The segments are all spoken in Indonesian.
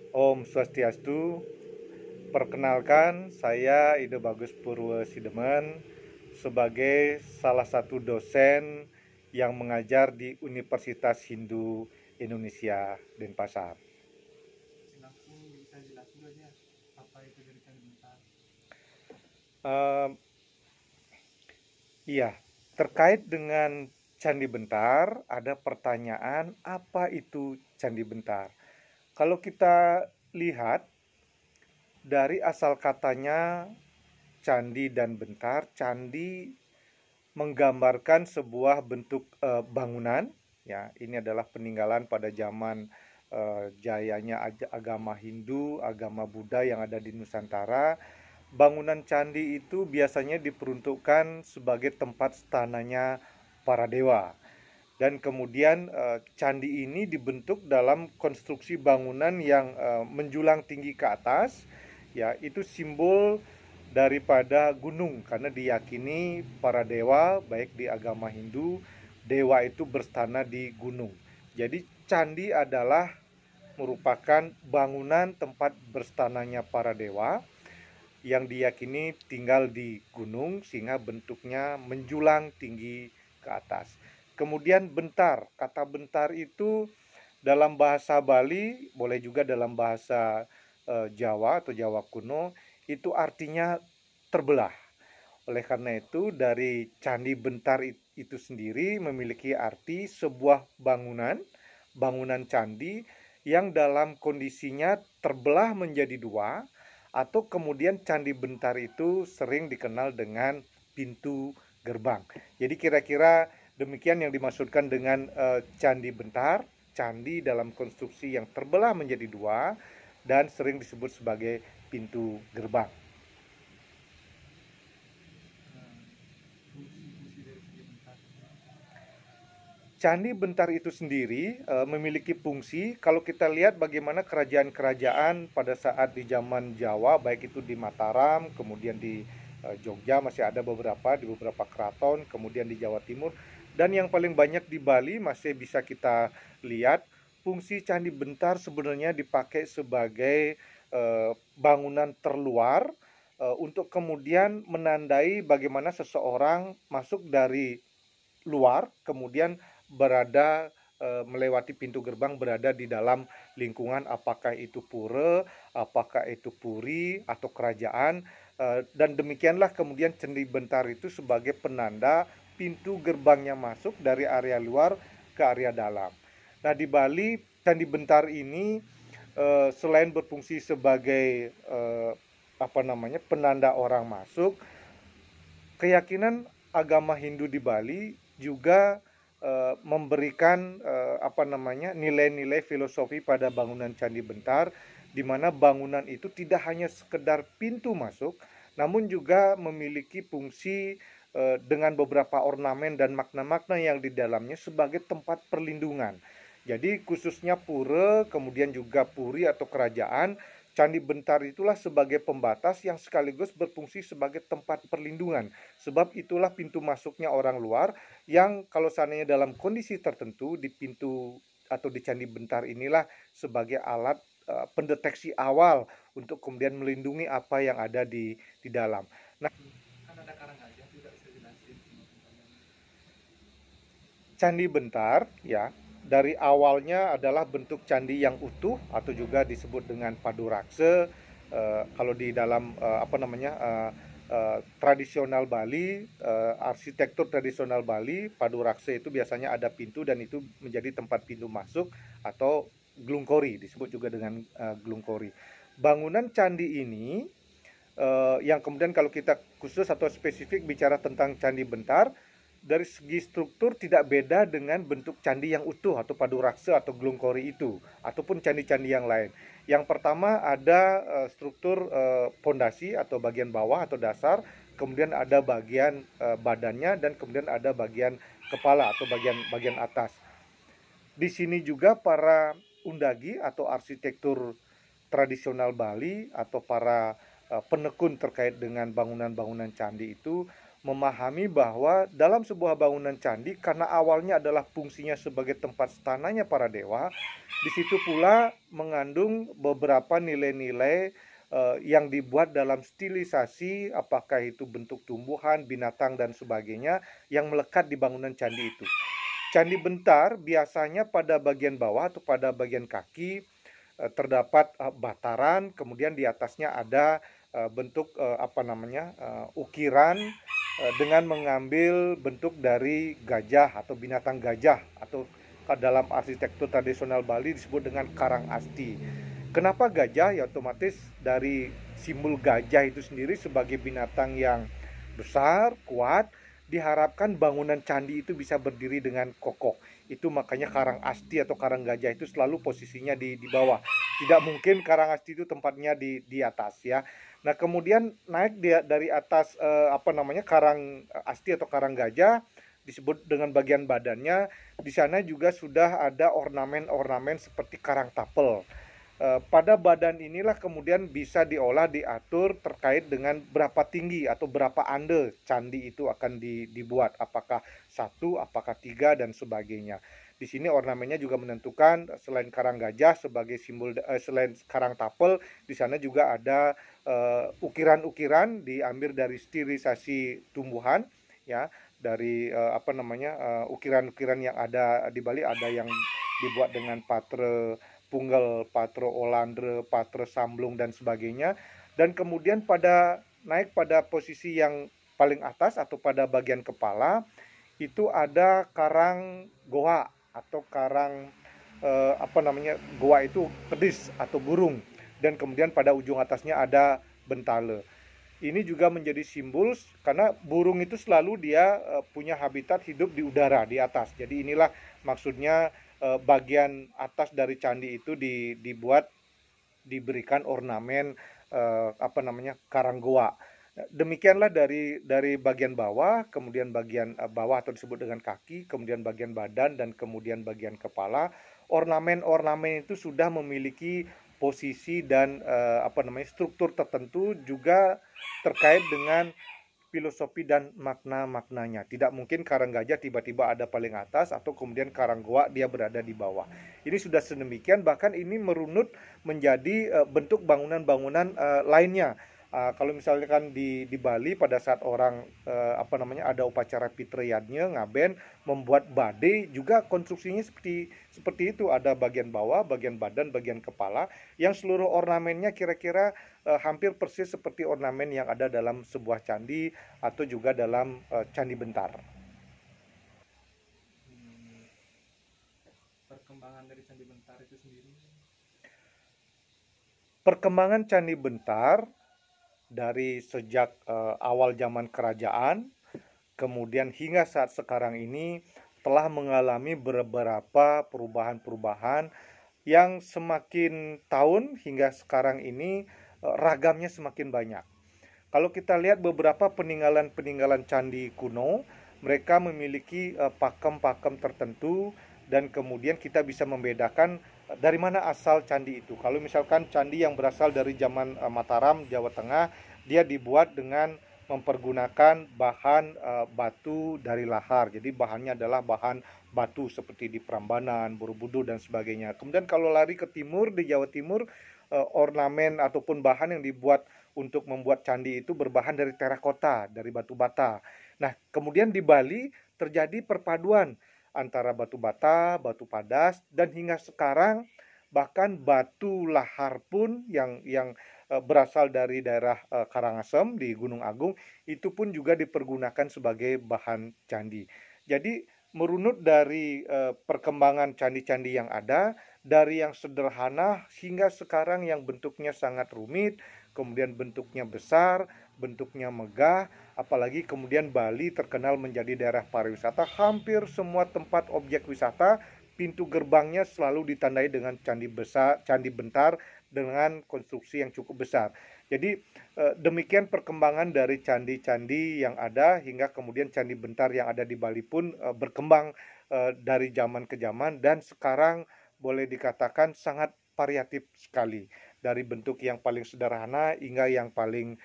Om Swastiastu. Perkenalkan, saya Ide Bagus Purwo Sidemen sebagai salah satu dosen yang mengajar di Universitas Hindu Indonesia Denpasar. Langsung bisa jelasin aja apa itu dari Candi Bentar. Ehm, iya, terkait dengan Candi Bentar, ada pertanyaan apa itu Candi Bentar? Kalau kita lihat dari asal katanya candi dan bentar, candi menggambarkan sebuah bentuk bangunan, ya. Ini adalah peninggalan pada zaman jayanya agama Hindu, agama Buddha yang ada di Nusantara. Bangunan candi itu biasanya diperuntukkan sebagai tempat stananya para dewa. Dan kemudian candi ini dibentuk dalam konstruksi bangunan yang menjulang tinggi ke atas, ya. Itu simbol daripada gunung, karena diyakini para dewa baik di agama Hindu, dewa itu berstana di gunung. Jadi candi adalah merupakan bangunan tempat berstananya para dewa yang diyakini tinggal di gunung sehingga bentuknya menjulang tinggi ke atas. Kemudian bentar, kata bentar itu dalam bahasa Bali, boleh juga dalam bahasa Jawa atau Jawa kuno, itu artinya terbelah. Oleh karena itu, dari Candi Bentar itu sendiri memiliki arti sebuah bangunan, bangunan candi yang dalam kondisinya terbelah menjadi dua, atau kemudian Candi Bentar itu sering dikenal dengan pintu gerbang. Jadi kira-kira demikian yang dimaksudkan dengan Candi Bentar, candi dalam konstruksi yang terbelah menjadi dua dan sering disebut sebagai pintu gerbang. Fungsi-fungsi dari Candi Bentar. Candi Bentar itu sendiri memiliki fungsi. Kalau kita lihat bagaimana kerajaan-kerajaan pada saat di zaman Jawa, baik itu di Mataram, kemudian di Jogja masih ada beberapa di beberapa keraton, kemudian di Jawa Timur, dan yang paling banyak di Bali masih bisa kita lihat. Fungsi Candi Bentar sebenarnya dipakai sebagai bangunan terluar untuk kemudian menandai bagaimana seseorang masuk dari luar, kemudian berada melewati pintu gerbang, berada di dalam lingkungan, apakah itu pura, apakah itu puri atau kerajaan. Dan demikianlah kemudian Candi Bentar itu sebagai penanda pintu gerbangnya masuk dari area luar ke area dalam. Nah, di Bali Candi Bentar ini selain berfungsi sebagai apa namanya, penanda orang masuk, keyakinan agama Hindu di Bali juga memberikan apa namanya, nilai-nilai filosofi pada bangunan Candi Bentar, di mana bangunan itu tidak hanya sekedar pintu masuk, namun juga memiliki fungsi dengan beberapa ornamen dan makna-makna yang di dalamnya sebagai tempat perlindungan. Jadi khususnya pura, kemudian juga puri atau kerajaan, Candi Bentar itulah sebagai pembatas yang sekaligus berfungsi sebagai tempat perlindungan. Sebab itulah pintu masuknya orang luar yang kalau seandainya dalam kondisi tertentu di pintu atau di Candi Bentar inilah sebagai alat pendeteksi awal untuk kemudian melindungi apa yang ada di dalam. Nah, Kan ada karang aja, tidak bisa jelasin tentang. Candi Bentar, ya, dari awalnya adalah bentuk candi yang utuh atau juga disebut dengan padurakse. Kalau di dalam apa namanya, tradisional Bali, arsitektur tradisional Bali, padurakse itu biasanya ada pintu dan itu menjadi tempat pintu masuk atau glungkori, disebut juga dengan glungkori. Bangunan candi ini yang kemudian kalau kita khusus atau spesifik bicara tentang Candi Bentar, dari segi struktur tidak beda dengan bentuk candi yang utuh atau paduraksa atau glungkori itu, ataupun candi-candi yang lain. Yang pertama ada struktur pondasi atau bagian bawah atau dasar, kemudian ada bagian badannya, dan kemudian ada bagian kepala atau bagian atas. Di sini juga para undagi atau arsitektur tradisional Bali atau para penekun terkait dengan bangunan-bangunan candi itu memahami bahwa dalam sebuah bangunan candi, karena awalnya adalah fungsinya sebagai tempat stananya para dewa, di situ pula mengandung beberapa nilai-nilai yang dibuat dalam stilisasi, apakah itu bentuk tumbuhan, binatang, dan sebagainya yang melekat di bangunan candi itu. Candi Bentar biasanya pada bagian bawah atau pada bagian kaki terdapat bataran, kemudian di atasnya ada bentuk ukiran dengan mengambil bentuk dari gajah atau binatang gajah, atau dalam arsitektur tradisional Bali disebut dengan karang asti. Kenapa gajah? Ya otomatis dari simbol gajah itu sendiri sebagai binatang yang besar, kuat, diharapkan bangunan candi itu bisa berdiri dengan kokoh. Itu makanya karang asti atau karang gajah itu selalu posisinya di bawah. Tidak mungkin karang asti itu tempatnya di atas ya. Nah, kemudian naik dari atas karang asti atau karang gajah, disebut dengan bagian badannya. Di sana juga sudah ada ornamen-ornamen seperti karang tapel. Pada badan inilah kemudian bisa diolah, diatur terkait dengan berapa tinggi atau berapa ande candi itu akan dibuat, apakah satu, apakah tiga, dan sebagainya. Di sini ornamennya juga menentukan, selain karang gajah sebagai simbol, selain karang tapel, di sana juga ada ukiran-ukiran diambil dari stilisasi tumbuhan, ya, dari ukiran-ukiran yang ada di Bali. Ada yang dibuat dengan patre Punggal, Patre Olandre, Patre Samblung, dan sebagainya. Dan kemudian naik pada posisi yang paling atas atau pada bagian kepala itu ada karang goa atau karang goa itu pedis atau burung, dan kemudian pada ujung atasnya ada bentale. Ini juga menjadi simbol karena burung itu selalu dia punya habitat hidup di udara, di atas. Jadi inilah maksudnya bagian atas dari candi itu diberikan ornamen karang goa. Demikianlah dari bagian bawah, kemudian bagian bawah atau disebut dengan kaki, kemudian bagian badan, dan kemudian bagian kepala. Ornamen-ornamen itu sudah memiliki posisi dan struktur tertentu, juga terkait dengan filosofi dan makna-maknanya. Tidak mungkin karang gajah tiba-tiba ada paling atas atau kemudian karang goa dia berada di bawah. Ini sudah sedemikian, bahkan ini merunut menjadi bentuk bangunan-bangunan lainnya. Kalau misalkan di Bali pada saat orang ada upacara pitriyadnya, ngaben, membuat badai, juga konstruksinya seperti itu. Ada bagian bawah, bagian badan, bagian kepala, yang seluruh ornamennya kira-kira hampir persis seperti ornamen yang ada dalam sebuah candi atau juga dalam Candi Bentar. Perkembangan dari Candi Bentar itu sendiri. Perkembangan Candi Bentar dari sejak awal zaman kerajaan, kemudian hingga saat sekarang ini telah mengalami beberapa perubahan-perubahan yang semakin tahun hingga sekarang ini ragamnya semakin banyak. Kalau kita lihat beberapa peninggalan-peninggalan candi kuno, mereka memiliki pakem-pakem tertentu, dan kemudian kita bisa membedakan dari mana asal candi itu. Kalau misalkan candi yang berasal dari zaman Mataram, Jawa Tengah, dia dibuat dengan mempergunakan bahan batu dari lahar. Jadi bahannya adalah bahan batu seperti di Prambanan, Borobudur, dan sebagainya. Kemudian kalau lari ke timur, di Jawa Timur, ornamen ataupun bahan yang dibuat untuk membuat candi itu berbahan dari terakota, dari batu bata. Nah, kemudian di Bali terjadi perpaduan antara batu bata, batu padas, dan hingga sekarang bahkan batu lahar pun yang berasal dari daerah Karangasem di Gunung Agung itu pun juga dipergunakan sebagai bahan candi. Jadi merunut dari perkembangan candi-candi yang ada, dari yang sederhana hingga sekarang yang bentuknya sangat rumit, kemudian bentuknya besar, bentuknya megah, apalagi kemudian Bali terkenal menjadi daerah pariwisata. Hampir semua tempat objek wisata, pintu gerbangnya selalu ditandai dengan candi besar, Candi Bentar dengan konstruksi yang cukup besar. Jadi demikian perkembangan dari candi-candi yang ada hingga kemudian Candi Bentar yang ada di Bali pun berkembang dari zaman ke zaman, dan sekarang boleh dikatakan sangat variatif sekali, dari bentuk yang paling sederhana hingga yang paling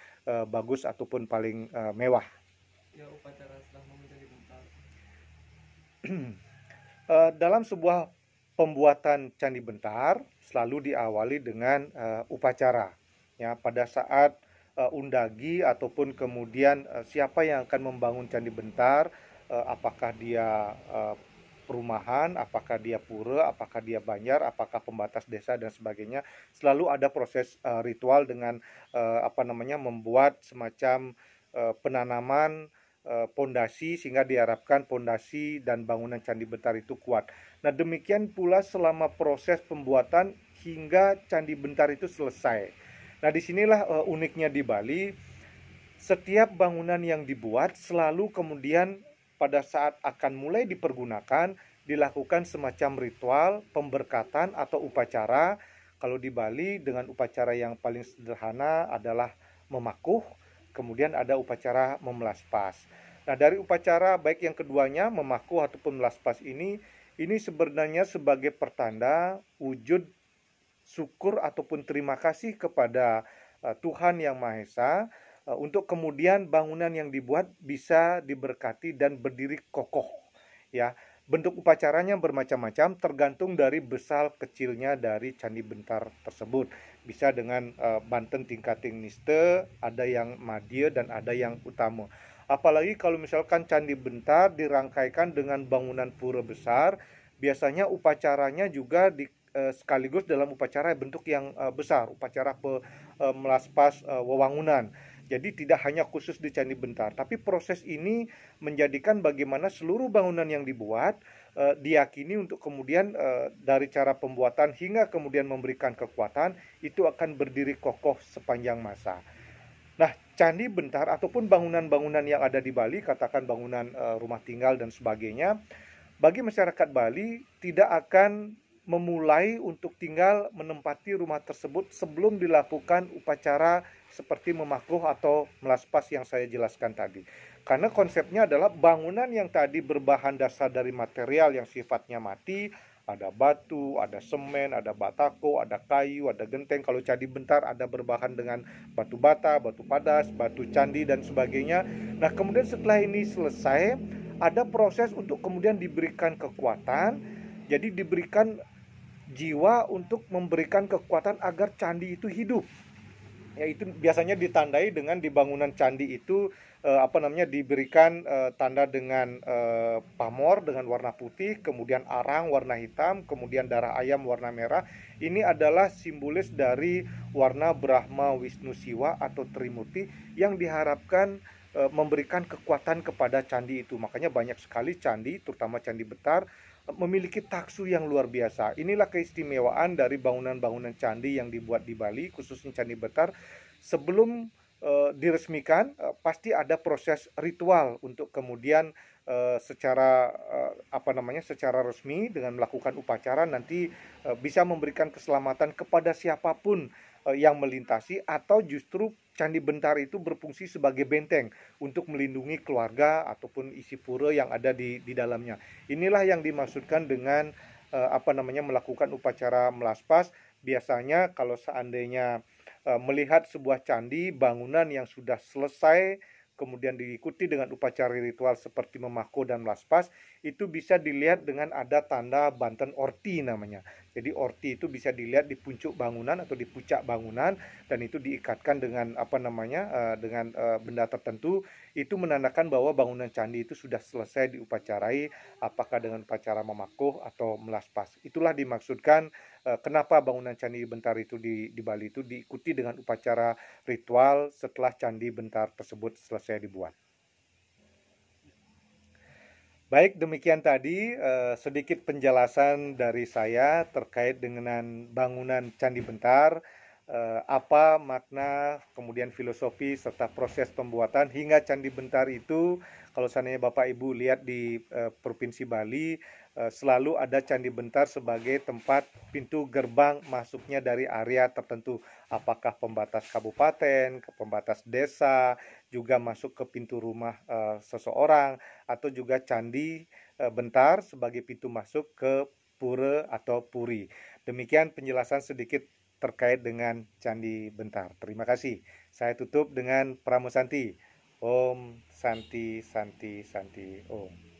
bagus ataupun paling mewah. ya upacara setelah bangun Candi Bentar? Dalam sebuah pembuatan candi bentar selalu diawali dengan upacara. Ya, pada saat undagi ataupun kemudian siapa yang akan membangun candi bentar, apakah dia perumahan, apakah dia pura, apakah dia banjar, apakah pembatas desa dan sebagainya, selalu ada proses ritual dengan membuat semacam penanaman pondasi sehingga diharapkan pondasi dan bangunan candi bentar itu kuat. Nah, demikian pula selama proses pembuatan hingga candi bentar itu selesai. Nah, disinilah uniknya di Bali, setiap bangunan yang dibuat selalu kemudian pada saat akan mulai dipergunakan dilakukan semacam ritual pemberkatan atau upacara. Kalau di Bali dengan upacara yang paling sederhana adalah memakuh, kemudian ada upacara memelas pas. Nah, dari upacara baik yang keduanya memakuh ataupun memelas pas ini sebenarnya sebagai pertanda wujud syukur ataupun terima kasih kepada Tuhan Yang Maha Esa untuk kemudian bangunan yang dibuat bisa diberkati dan berdiri kokoh. Ya, bentuk upacaranya bermacam-macam tergantung dari besar kecilnya dari candi bentar tersebut. Bisa dengan banten tingkating niste, ada yang madya dan ada yang utama. Apalagi kalau misalkan candi bentar dirangkaikan dengan bangunan pura besar, biasanya upacaranya juga sekaligus dalam upacara bentuk yang besar, upacara melaspas wewangunan. Jadi tidak hanya khusus di Candi Bentar, tapi proses ini menjadikan bagaimana seluruh bangunan yang dibuat diyakini untuk kemudian dari cara pembuatan hingga kemudian memberikan kekuatan itu akan berdiri kokoh sepanjang masa. Nah, Candi Bentar ataupun bangunan-bangunan yang ada di Bali, katakan bangunan rumah tinggal dan sebagainya, bagi masyarakat Bali tidak akan memulai untuk tinggal menempati rumah tersebut sebelum dilakukan upacara seperti memakuh atau melaspas yang saya jelaskan tadi. Karena konsepnya adalah bangunan yang tadi berbahan dasar dari material yang sifatnya mati, ada batu, ada semen, ada batako, ada kayu, ada genteng. Kalau candi bentar ada berbahan dengan batu bata, batu padas, batu candi dan sebagainya. Nah, kemudian setelah ini selesai, ada proses untuk kemudian diberikan kekuatan. Jadi diberikan jiwa untuk memberikan kekuatan agar candi itu hidup. Yaitu biasanya ditandai dengan di bangunan candi itu diberikan tanda dengan pamor dengan warna putih, kemudian arang warna hitam, kemudian darah ayam warna merah. Ini adalah simbolis dari warna Brahma Wisnu Siwa atau Trimurti yang diharapkan memberikan kekuatan kepada candi itu. Makanya banyak sekali candi, terutama candi Bentar, memiliki taksu yang luar biasa. Inilah keistimewaan dari bangunan-bangunan candi yang dibuat di Bali, khususnya Candi Bentar. Sebelum diresmikan, pasti ada proses ritual untuk kemudian secara resmi dengan melakukan upacara nanti bisa memberikan keselamatan kepada siapapun yang melintasi, atau justru Candi Bentar itu berfungsi sebagai benteng untuk melindungi keluarga ataupun isi pura yang ada di dalamnya. Inilah yang dimaksudkan dengan melakukan upacara melaspas. Biasanya kalau seandainya melihat sebuah candi bangunan yang sudah selesai kemudian diikuti dengan upacara ritual seperti memako dan melaspas, itu bisa dilihat dengan ada tanda Banten Orti namanya. Jadi orti itu bisa dilihat di puncuk bangunan atau di puncak bangunan, dan itu diikatkan dengan benda tertentu. Itu menandakan bahwa bangunan candi itu sudah selesai diupacarai, apakah dengan upacara memakuh atau melaspas. Itulah dimaksudkan kenapa bangunan Candi Bentar itu di Bali itu diikuti dengan upacara ritual setelah Candi Bentar tersebut selesai dibuat. Baik, demikian tadi sedikit penjelasan dari saya terkait dengan bangunan Candi Bentar, apa makna, kemudian filosofi serta proses pembuatan hingga Candi Bentar itu. Kalau seandainya Bapak Ibu lihat di Provinsi Bali, selalu ada Candi Bentar sebagai tempat pintu gerbang masuknya dari area tertentu, apakah pembatas kabupaten, ke pembatas desa, juga masuk ke pintu rumah seseorang, atau juga Candi Bentar sebagai pintu masuk ke pura atau puri. Demikian penjelasan sedikit terkait dengan Candi Bentar. Terima kasih. Saya tutup dengan Pramusanti. Om Santi Santi Santi Om.